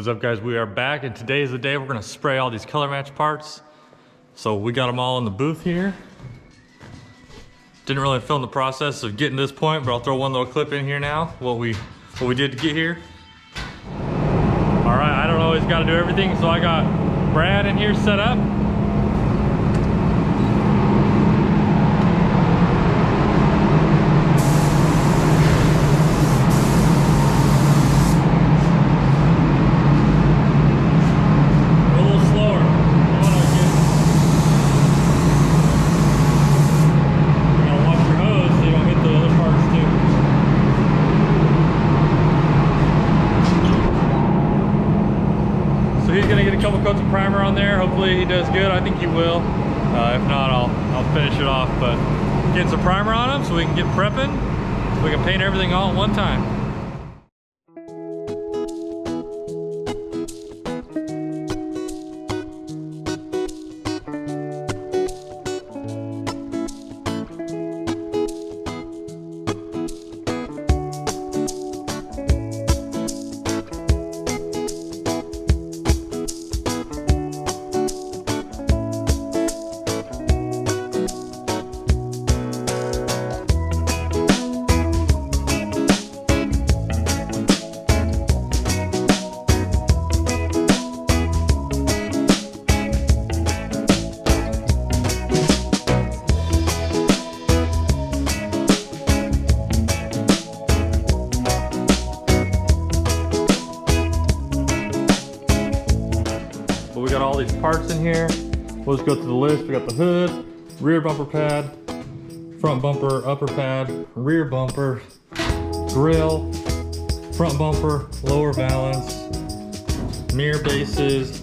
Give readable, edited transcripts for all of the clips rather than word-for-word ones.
What's up, guys? We are back, and today is the day we're gonna spray all these color match parts. So we got them all in the booth here. Didn't really film the process of getting to this point, but I'll throw one little clip in here now, what we did to get here. All right, I don't always gotta do everything, so I got Brad in here set up. He's gonna get a couple coats of primer on there. Hopefully he does good. I think he will. If not, I'll finish it off. But getting some primer on him so we can get prepping. So we can paint everything all at one time. We got all these parts in here. We'll just go through the list. We got the hood, rear bumper pad, front bumper, upper pad, rear bumper, grill, front bumper, lower valance, mirror bases,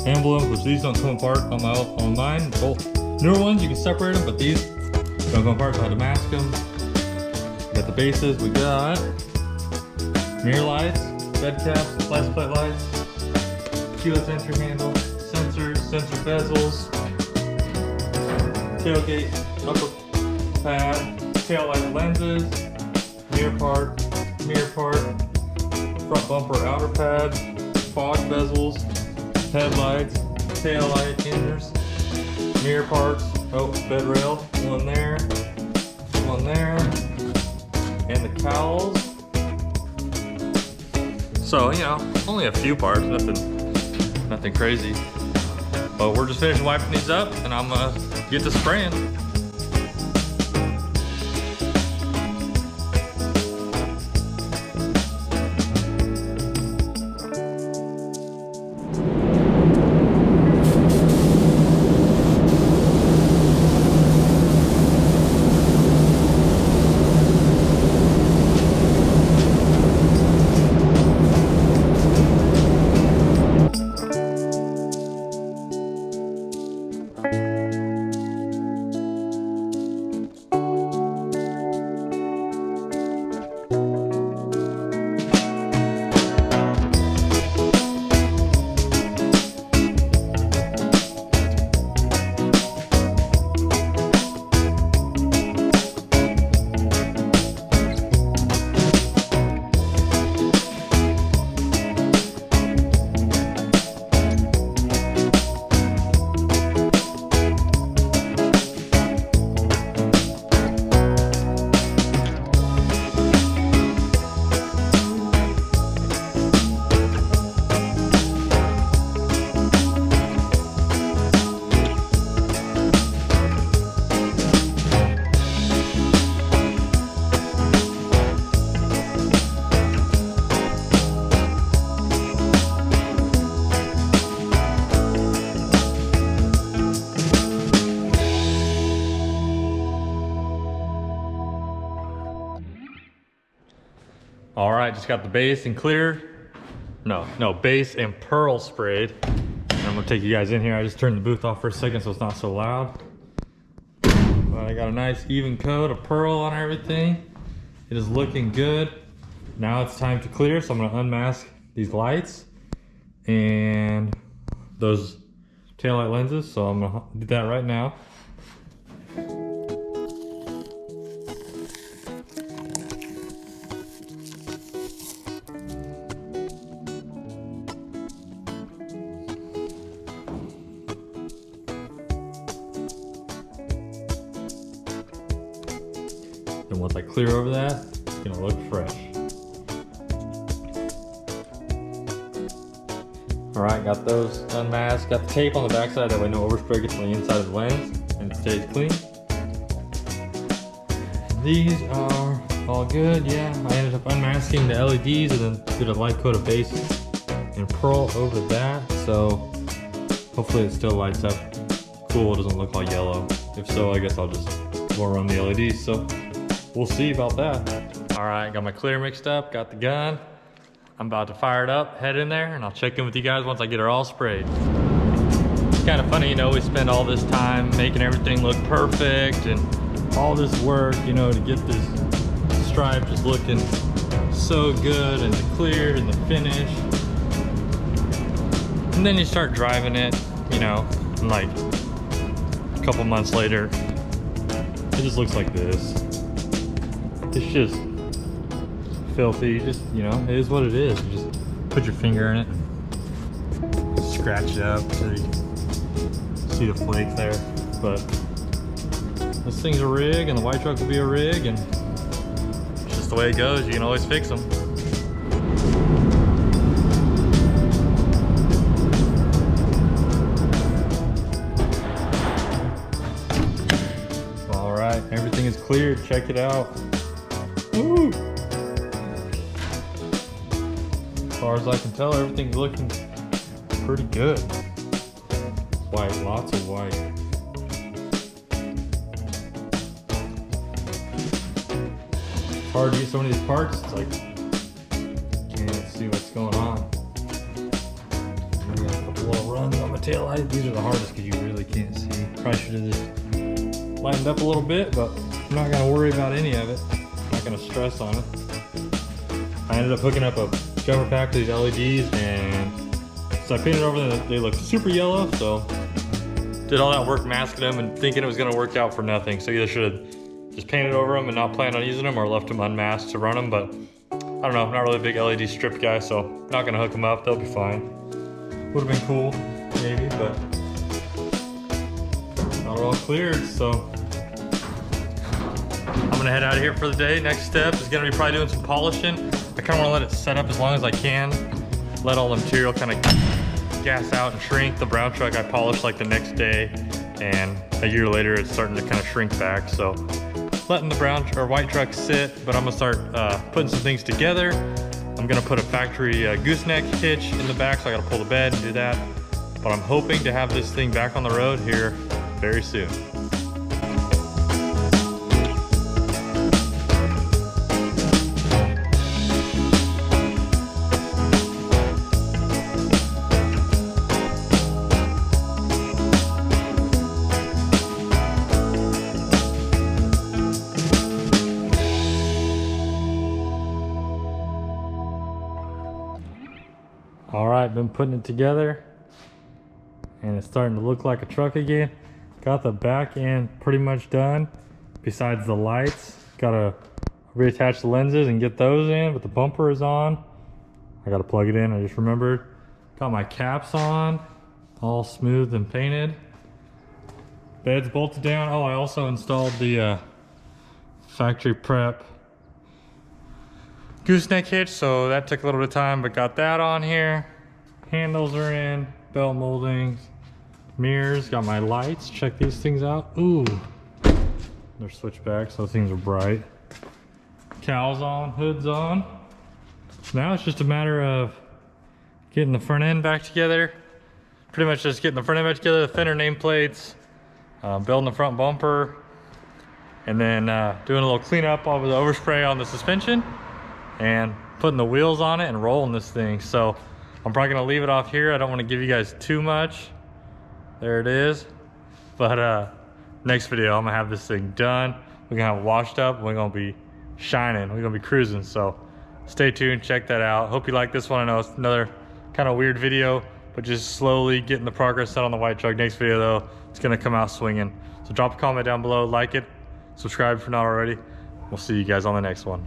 emblems, which these don't come apart on mine. Both newer ones, you can separate them, but these don't come apart, so I had to mask them. We got the bases. We got mirror lights, bed caps, license plate lights, keyless entry handle, sensors, sensor bezels, tailgate, upper pad, tail light lenses, mirror part, front bumper outer pad, fog bezels, headlights, tail light inners, mirror parts, bed rail, one there, and the cowls. So, you know, only a few parts, nothing crazy, but we're just finished wiping these up and I'm gonna get to spraying. All right, just got the base and clear. No, base and pearl sprayed. And I'm gonna take you guys in here. I just turned the booth off for a second so it's not so loud. But I got a nice even coat of pearl on everything. It is looking good. Now it's time to clear, so I'm gonna unmask these lights and those taillight lenses. So I'm gonna do that right now. And once I clear over that, it's gonna look fresh. All right, got those unmasked. Got the tape on the backside, that way no overspray gets on the inside of the lens and it stays clean. These are all good, yeah. I ended up unmasking the LEDs and then did a light coat of base and pearl over that. So hopefully it still lights up cool, it doesn't look all yellow. If so, I guess I'll just go run the LEDs. So we'll see about that. All right, got my clear mixed up, got the gun. I'm about to fire it up, head in there, and I'll check in with you guys once I get her all sprayed. It's kind of funny, you know, we spend all this time making everything look perfect and all this work, you know, to get this stripe just looking so good and the clear and the finish. And then you start driving it, you know, and like a couple months later, it just looks like this. It's just filthy. You just, you know, it is what it is. You just put your finger in it, scratch it up so you can see the flake there. But this thing's a rig, and the white truck will be a rig, and it's just the way it goes. You can always fix them. All right, everything is cleared. Check it out. Woo! As far as I can tell, everything's looking pretty good. White, lots of white. It's hard to use some of these parts. It's like, can't see what's going on. I got a couple little runs on my tail light. These are the hardest because you really can't see. Probably should have just lightened up a little bit, but I'm not gonna worry about any of it. I'm not gonna stress on it. I ended up hooking up a jumper pack to these LEDs, and so I painted over them. They look super yellow, so did all that work masking them and thinking it was gonna work out for nothing. So either should have just painted over them and not planned on using them, or left them unmasked to run them, but I don't know, I'm not really a big LED strip guy, so not gonna hook them up, they'll be fine. Would have been cool, maybe, but not all cleared, so I'm gonna head out of here for the day. Next step is gonna be probably doing some polishing. I kind of want to let it set up as long as I can. Let all the material kind of gas out and shrink. The brown truck I polished like the next day, and a year later it's starting to kind of shrink back. So letting the brown or white truck sit, but I'm gonna start putting some things together. I'm gonna put a factory gooseneck hitch in the back, so I gotta pull the bed and do that. But I'm hoping to have this thing back on the road here very soon. All right, been putting it together and it's starting to look like a truck again. Got the back end pretty much done besides the lights. Gotta reattach the lenses and get those in, but the bumper is on. I gotta plug it in, I just remembered. Got my caps on, all smooth and painted. Bed's bolted down. Oh, I also installed the factory prep gooseneck hitch, so that took a little bit of time, but got that on here. Handles are in, belt moldings, mirrors, got my lights. Check these things out. Ooh, they're switchbacks, so things are bright. Cowls on, hoods on. Now it's just a matter of getting the front end back together. Pretty much just getting the front end back together, the fender nameplates, building the front bumper, and then doing a little cleanup of the overspray on the suspension, and putting the wheels on it and rolling this thing. So I'm probably gonna leave it off here. I don't want to give you guys too much. There it is. But next video, I'm gonna have this thing done. We're gonna have it washed up. We're gonna be shining. We're gonna be cruising. So stay tuned, check that out. Hope you like this one. I know it's another kind of weird video, but just slowly getting the progress set on the white truck. Next video though, it's gonna come out swinging. So drop a comment down below, like it, subscribe if you're not already. We'll see you guys on the next one.